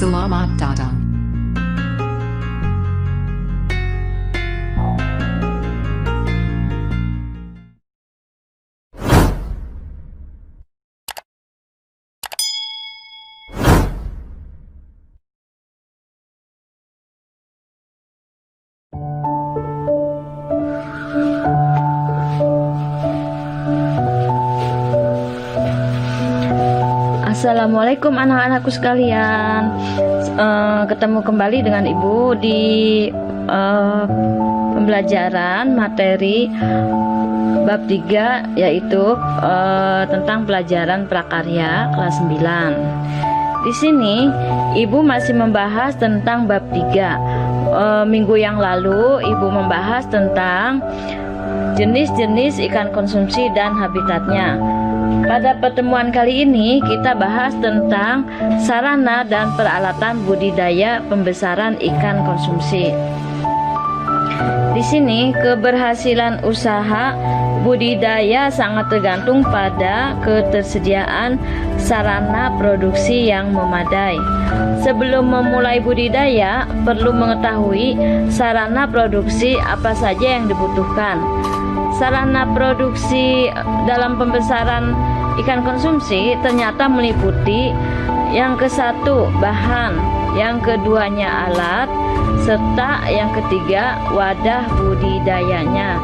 Selamat datang. Assalamualaikum anak-anakku sekalian. Ketemu kembali dengan Ibu di pembelajaran materi bab 3, yaitu tentang pelajaran prakarya kelas 9. Di sini Ibu masih membahas tentang bab 3. Minggu yang lalu Ibu membahas tentang jenis-jenis ikan konsumsi dan habitatnya. Pada pertemuan kali ini kita bahas tentang sarana dan peralatan budidaya pembesaran ikan konsumsi. Di sini keberhasilan usaha budidaya sangat tergantung pada ketersediaan sarana produksi yang memadai. Sebelum memulai budidaya, perlu mengetahui sarana produksi apa saja yang dibutuhkan. Sarana produksi dalam pembesaran ikan konsumsi ternyata meliputi yang ke-1 bahan, yang keduanya alat, serta yang ketiga wadah budidayanya.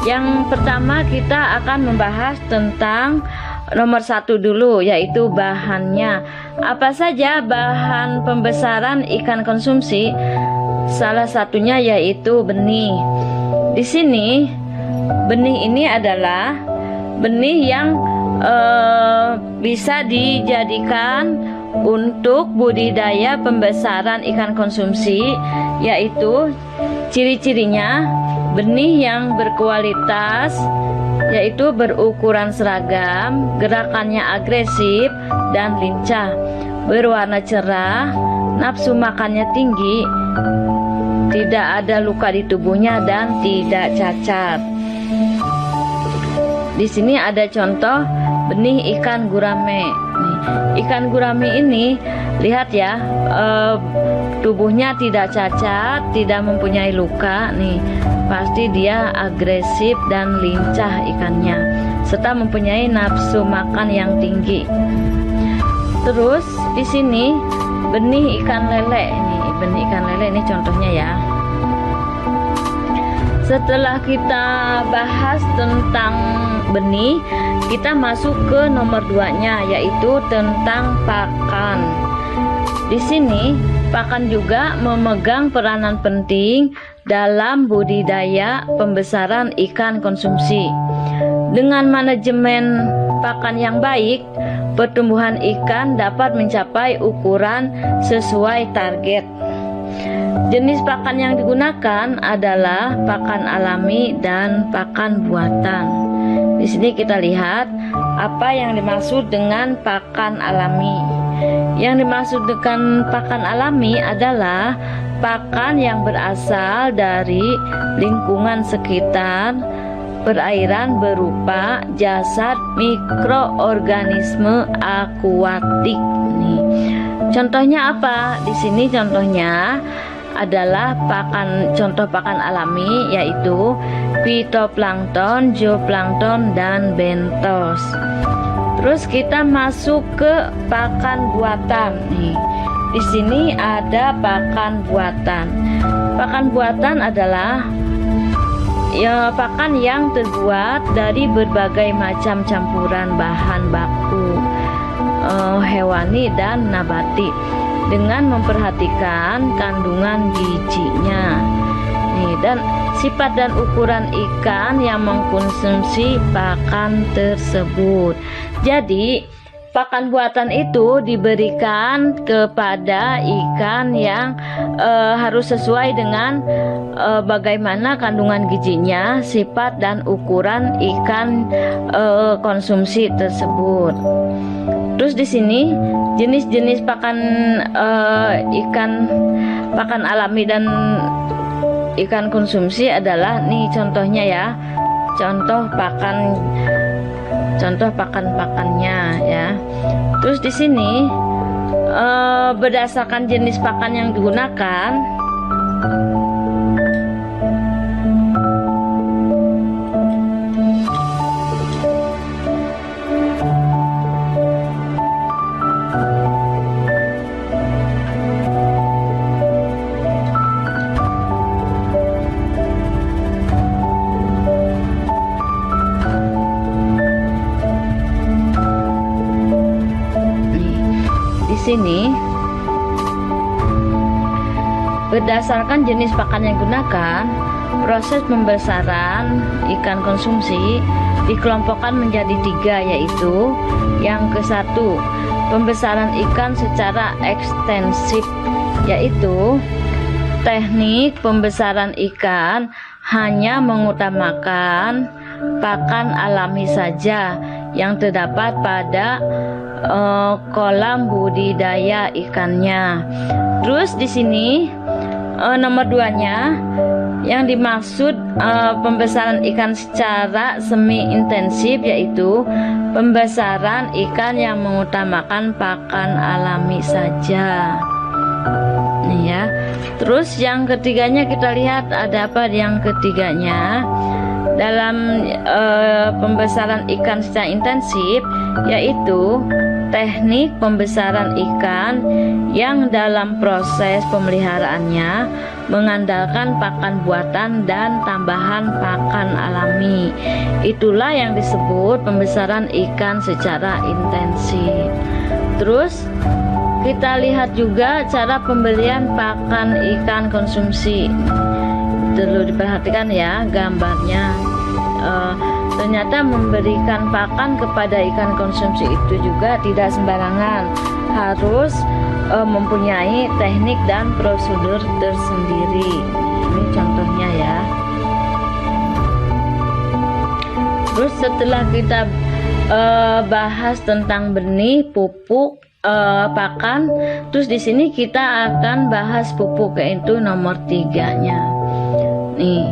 Yang pertama kita akan membahas tentang nomor 1 dulu, yaitu bahannya. Apa saja bahan pembesaran ikan konsumsi? Salah satunya yaitu benih. Di sini benih ini adalah benih yang bisa dijadikan untuk budidaya pembesaran ikan konsumsi, yaitu ciri-cirinya benih yang berkualitas, yaitu berukuran seragam, gerakannya agresif dan lincah, berwarna cerah, nafsu makannya tinggi, tidak ada luka di tubuhnya dan tidak cacat. Di sini ada contoh benih ikan gurame. Ikan gurame ini, lihat ya, tubuhnya tidak cacat, tidak mempunyai luka. Nih, pasti dia agresif dan lincah ikannya, serta mempunyai nafsu makan yang tinggi. Terus di sini benih ikan lele. Ini benih ikan lele, ini contohnya ya. Setelah kita bahas tentang benih, kita masuk ke nomor 2-nya, yaitu tentang pakan. Di sini pakan juga memegang peranan penting dalam budidaya pembesaran ikan konsumsi. Dengan manajemen pakan yang baik, pertumbuhan ikan dapat mencapai ukuran sesuai target. Jenis pakan yang digunakan adalah pakan alami dan pakan buatan. Di sini kita lihat apa yang dimaksud dengan pakan alami. Yang dimaksud dengan pakan alami adalah pakan yang berasal dari lingkungan sekitar, perairan berupa jasad mikroorganisme akuatik. Nih, contohnya apa? Di sini contohnya adalah contoh pakan alami, yaitu fitoplankton, zooplankton, dan bentos. Terus kita masuk ke pakan buatan. Nih, di sini ada pakan buatan. Pakan buatan adalah pakan yang terbuat dari berbagai macam campuran bahan baku hewani dan nabati, dengan memperhatikan kandungan gizinya. Nih, dan sifat dan ukuran ikan yang mengkonsumsi pakan tersebut. Jadi pakan buatan itu diberikan kepada ikan yang harus sesuai dengan bagaimana kandungan gizinya, sifat dan ukuran ikan konsumsi tersebut. Terus di sini jenis-jenis pakan ikan pakan alami dan ikan konsumsi adalah nih contohnya ya. Contoh pakan-pakannya ya. Terus di sini berdasarkan jenis pakan yang digunakan, sini berdasarkan jenis pakan yang digunakan, proses pembesaran ikan konsumsi dikelompokkan menjadi 3, yaitu yang ke-1, pembesaran ikan secara ekstensif, yaitu teknik pembesaran ikan hanya mengutamakan pakan alami saja yang terdapat pada kolam budidaya ikannya. Terus di sini nomor 2-nya yang dimaksud pembesaran ikan secara semi intensif, yaitu pembesaran ikan yang mengutamakan pakan alami saja. Nih ya. Terus yang ketiganya kita lihat ada apa yang ketiganya dalam pembesaran ikan secara intensif, yaitu teknik pembesaran ikan yang dalam proses pemeliharaannya mengandalkan pakan buatan dan tambahan pakan alami. Itulah yang disebut pembesaran ikan secara intensif. Terus kita lihat juga cara pembelian pakan ikan konsumsi. Perlu diperhatikan ya gambarnya. Ternyata memberikan pakan kepada ikan konsumsi itu juga tidak sembarangan, harus mempunyai teknik dan prosedur tersendiri. Ini contohnya ya. Terus setelah kita bahas tentang benih, pupuk, pakan, terus di sini kita akan bahas pupuk, yaitu nomor 3-nya. Nih,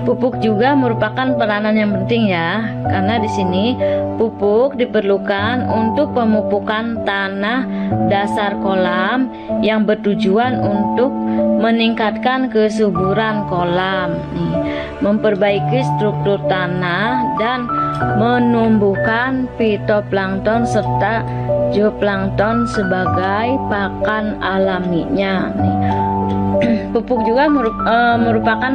pupuk juga merupakan peranan yang penting ya, karena di sini pupuk diperlukan untuk pemupukan tanah dasar kolam yang bertujuan untuk meningkatkan kesuburan kolam, nih, memperbaiki struktur tanah dan menumbuhkan fitoplankton serta zooplankton sebagai pakan alaminya. Nih. Pupuk juga merupakan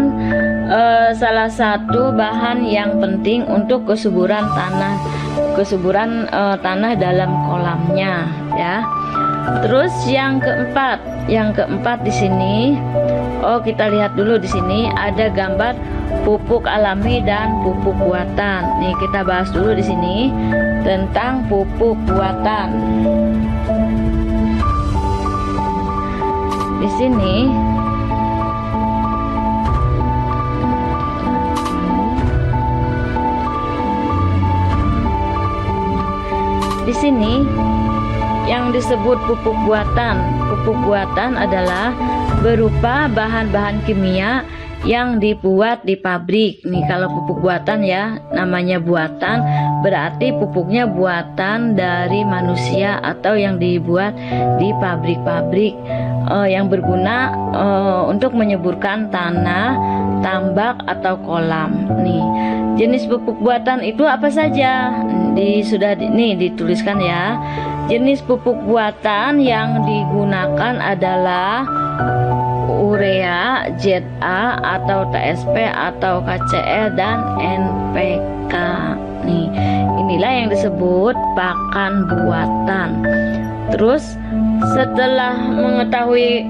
salah satu bahan yang penting untuk kesuburan tanah dalam kolamnya ya. Terus yang keempat di sini, kita lihat dulu di sini ada gambar pupuk alami dan pupuk buatan. Nih kita bahas dulu di sini tentang pupuk buatan. Di sini yang disebut pupuk buatan. Pupuk buatan adalah berupa bahan-bahan kimia yang dibuat di pabrik. Nih kalau pupuk buatan ya, namanya buatan berarti pupuknya buatan dari manusia atau yang dibuat di pabrik-pabrik yang berguna untuk menyuburkan tanah, tambak atau kolam. Nih, jenis pupuk buatan itu apa saja? Dituliskan ya. Jenis pupuk buatan yang digunakan adalah urea, ZA atau TSP atau KCl dan NPK. Nih, inilah yang disebut pakan buatan. Terus setelah mengetahui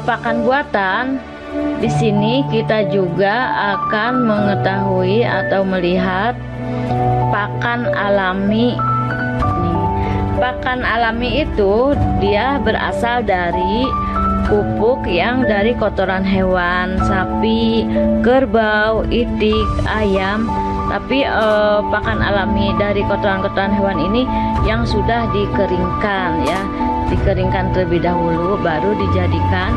pakan buatan, di sini kita juga akan mengetahui atau melihat pakan alami. Nih, pakan alami itu dia berasal dari pupuk yang dari kotoran hewan, sapi, kerbau, itik, ayam. Tapi pakan alami dari kotoran-kotoran hewan ini yang sudah dikeringkan ya, dikeringkan terlebih dahulu baru dijadikan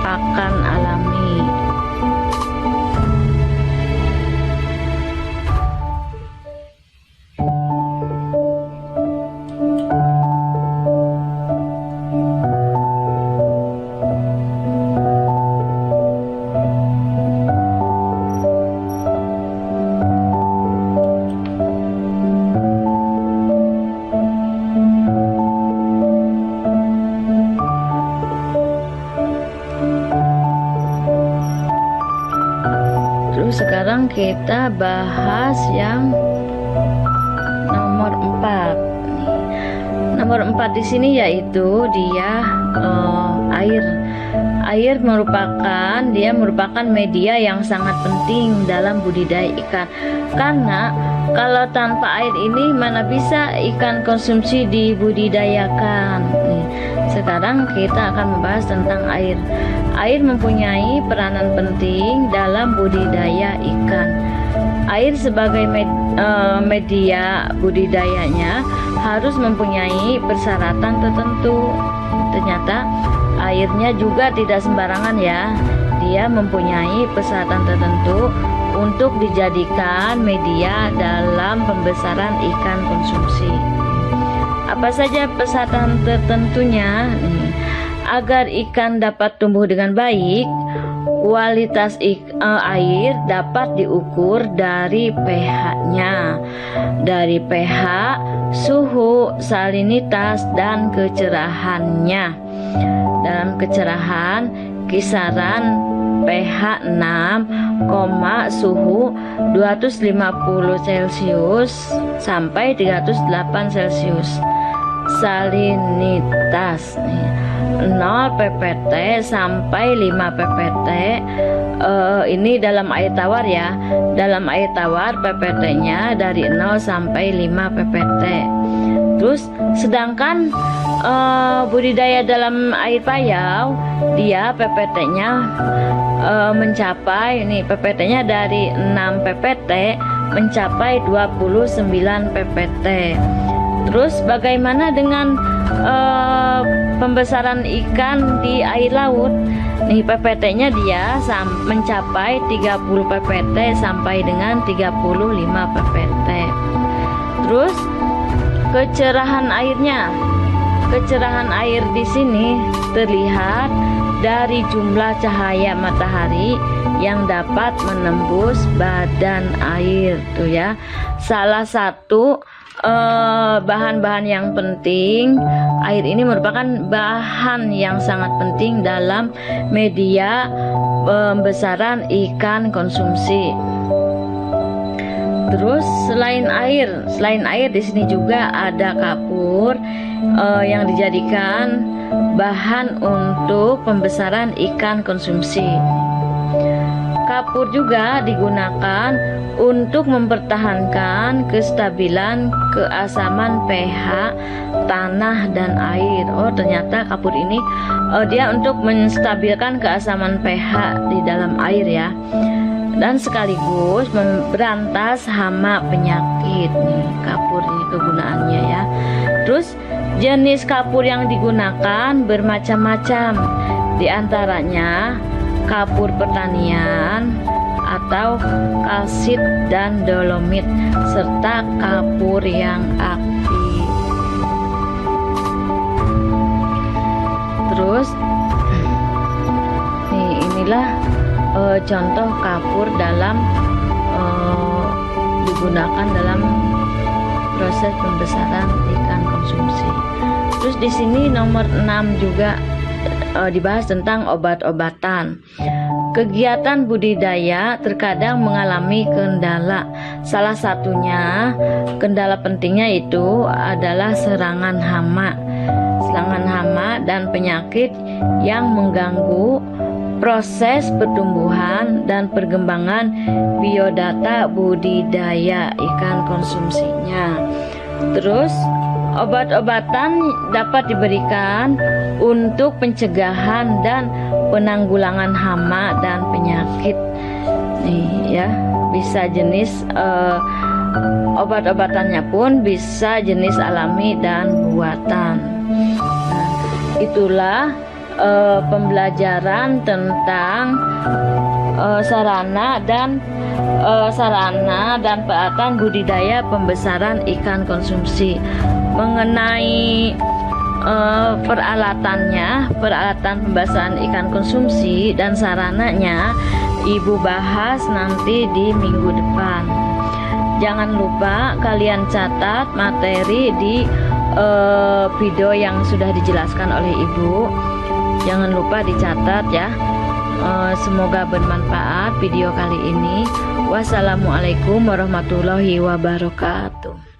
pakan alami. kita bahas yang nomor 4. Nomor 4 di sini yaitu dia air. Air merupakan media yang sangat penting dalam budidaya ikan. Karena kalau tanpa air ini mana bisa ikan konsumsi dibudidayakan. Sekarang kita akan membahas tentang air. Air mempunyai peranan penting dalam budidaya ikan. Air sebagai media budidayanya harus mempunyai persyaratan tertentu. Ternyata airnya juga tidak sembarangan ya. Dia mempunyai persyaratan tertentu untuk dijadikan media dalam pembesaran ikan konsumsi. Apa saja persyaratan tertentunya? Agar ikan dapat tumbuh dengan baik, kualitas air dapat diukur dari pH-nya, dari pH, suhu, salinitas, dan kecerahannya. Dalam kecerahan, kisaran pH 6, suhu 250 Celcius sampai 308 Celcius. Salinitas 0 ppt sampai 5 ppt. Ini dalam air tawar ya. Dalam air tawar ppt-nya dari 0 sampai 5 ppt. Terus sedangkan budidaya dalam air payau, dia ppt-nya mencapai ppt-nya dari 6 ppt mencapai 29 ppt. Terus bagaimana dengan pembesaran ikan di air laut? PPT-nya dia mencapai 30 ppt sampai dengan 35 ppt. Terus kecerahan airnya. Kecerahan air di sini terlihat dari jumlah cahaya matahari yang dapat menembus badan air tuh ya. Salah satu bahan-bahan yang penting, air ini merupakan bahan yang sangat penting dalam media pembesaran ikan konsumsi. Terus selain air di sini juga ada kapur yang dijadikan bahan untuk pembesaran ikan konsumsi. Kapur juga digunakan untuk mempertahankan kestabilan keasaman pH tanah dan air. Oh, ternyata kapur ini dia untuk menstabilkan keasaman pH di dalam air ya. Dan sekaligus memberantas hama penyakit. Kapur ini kegunaannya ya. Terus jenis kapur yang digunakan bermacam-macam. Di antaranya kapur pertanian atau kalsit dan dolomit, serta kapur yang aktif. Terus inilah contoh kapur dalam digunakan dalam proses pembesaran ikan konsumsi. Terus di sini nomor 6 juga dibahas tentang obat-obatan. Kegiatan budidaya terkadang mengalami kendala. Salah satunya kendala pentingnya itu adalah serangan hama dan penyakit yang mengganggu proses pertumbuhan dan perkembangan biodata budidaya ikan konsumsinya. Terus obat-obatan dapat diberikan untuk pencegahan dan penanggulangan hama dan penyakit. Ya, bisa jenis obat-obatannya pun bisa jenis alami dan buatan. Itulah pembelajaran tentang sarana dan peralatan budidaya pembesaran ikan konsumsi. Mengenai peralatan pembesaran ikan konsumsi dan sarananya, Ibu bahas nanti di minggu depan. Jangan lupa kalian catat materi di video yang sudah dijelaskan oleh Ibu. Jangan lupa dicatat ya. Semoga bermanfaat video kali ini. Wassalamualaikum warahmatullahi wabarakatuh.